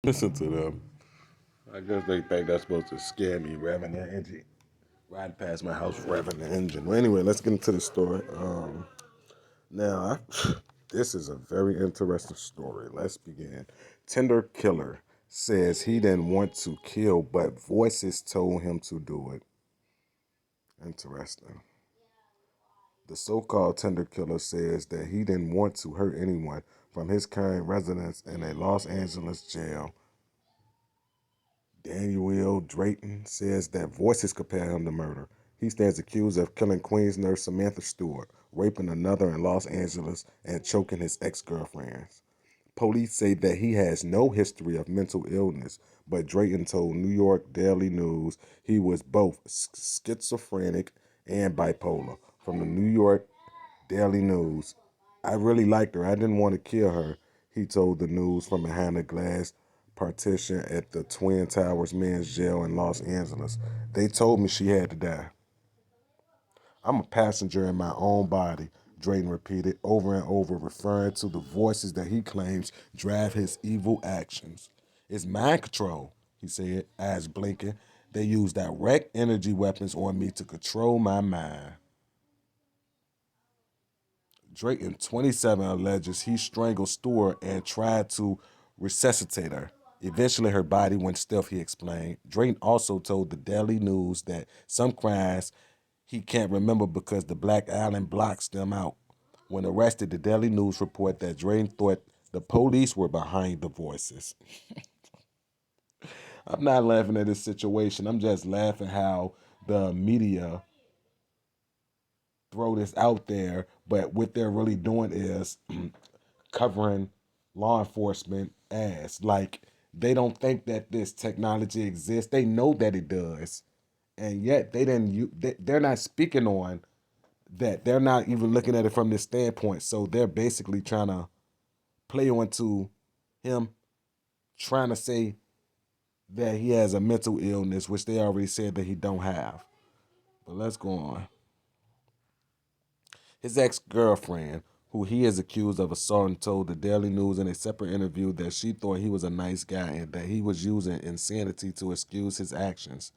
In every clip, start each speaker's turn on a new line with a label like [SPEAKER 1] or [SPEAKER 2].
[SPEAKER 1] Listen to them. I guess they think that's supposed to scare me, revving the engine. Riding past my house, revving the engine. Well, anyway, let's get into the story. Now, this is a very interesting story. Let's begin. Tinder Killer says he didn't want to kill, but voices told him to do it. Interesting. The so-called Tinder Killer says that he didn't want to hurt anyone from his current residence in a Los Angeles jail. Daniel Drayton says that voices compare him to murder. He stands accused of killing Queens nurse Samantha Stewart, raping another in Los Angeles, and choking his ex-girlfriends. Police say that he has no history of mental illness, but Drayton told New York Daily News he was both schizophrenic and bipolar. From the New York Daily News, I really liked her. I didn't want to kill her, he told the news from behind a glass partition at the Twin Towers men's jail in Los Angeles. They told me she had to die. I'm a passenger in my own body, Drayton repeated over and over, referring to the voices that he claims drive his evil actions. It's mind control, he said, eyes blinking. They use direct energy weapons on me to control my mind. Drayton, 27, alleges he strangled Stewart and tried to resuscitate her. Eventually, her body went stiff, he explained. Drayton also told the Daily News that some crimes he can't remember because the Black Island blocks them out. When arrested, the Daily News report that Drayton thought the police were behind the voices. I'm not laughing at this situation. I'm just laughing how the media throw this out there, but what they're really doing is covering law enforcement as like they don't think that this technology exists. They know that it does, and yet they didn't. They're not speaking on that. They're not even looking at it from this standpoint. So they're basically trying to play onto him, trying to say that he has a mental illness, which they already said that he don't have. But let's go on. His ex-girlfriend, who he is accused of assaulting, told the Daily News in a separate interview that she thought he was a nice guy and that he was using insanity to excuse his actions.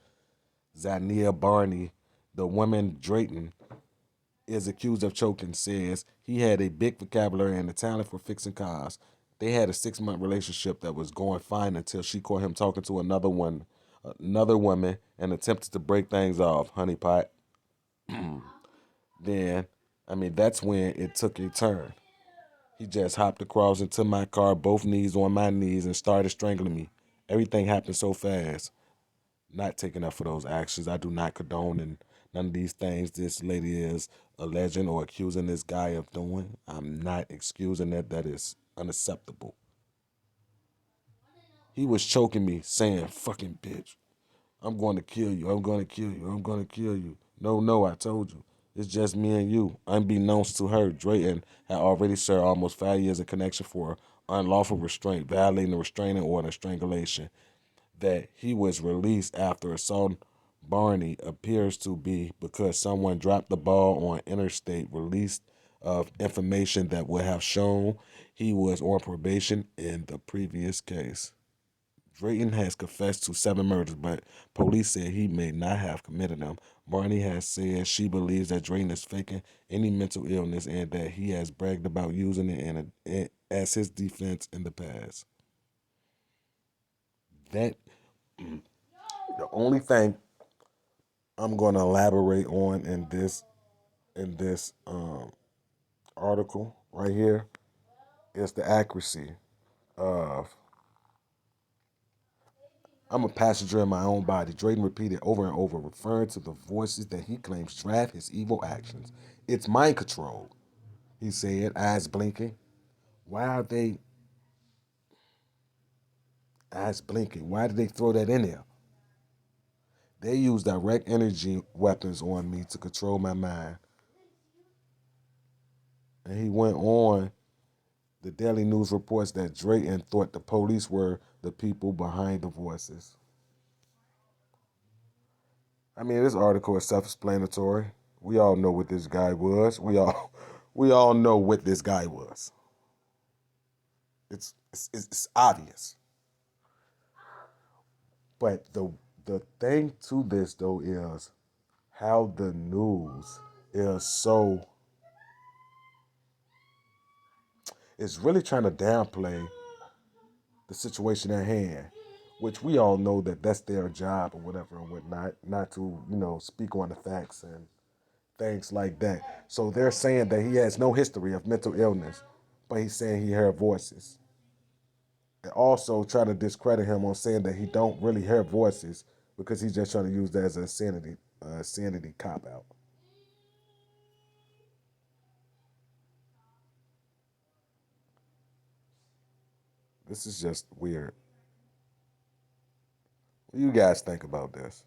[SPEAKER 1] Zania Barney, the woman Drayton is accused of choking, says he had a big vocabulary and a talent for fixing cars. They had a 6-month relationship that was going fine until she caught him talking to another woman, and attempted to break things off. Honeypot. Then, that's when it took a turn. He just hopped across into my car, both knees on my knees, and started strangling me. Everything happened so fast. Not taking up for those actions. I do not condone and none of these things this lady is alleging or accusing this guy of doing. I'm not excusing that. That is unacceptable. He was choking me, saying, fucking bitch. I'm going to kill you. I'm going to kill you. I'm going to kill you. No, no, I told you. It's just me and you. Unbeknownst to her, Drayton had already served almost 5 years in connection for unlawful restraint, violating the restraining order, and strangulation. That he was released after assault Barney appears to be because someone dropped the ball on interstate release of information that would have shown he was on probation in the previous case. Drayton has confessed to 7 murders, but police said he may not have committed them. Barney has said she believes that Drayton is faking any mental illness and that he has bragged about using it as his defense in the past. That the only thing I'm going to elaborate on in this article right here is the accuracy of I'm a passenger in my own body. Drayden repeated over and over, referring to the voices that he claims drive his evil actions. It's mind control, he said, eyes blinking. Why are they eyes blinking? Why did they throw that in there? They use direct energy weapons on me to control my mind. And he went on. The Daily News reports that Drayton thought the police were the people behind the voices. This article is self-explanatory. We all know what this guy was. We all know what this guy was. It's obvious. But the thing to this though is how the news is so is really trying to downplay the situation at hand, which we all know that that's their job or whatever and whatnot, not to speak on the facts and things like that. So they're saying that he has no history of mental illness, but he's saying he heard voices. And also try to discredit him on saying that he don't really hear voices because he's just trying to use that as a sanity cop out. This is just weird. What do you guys think about this?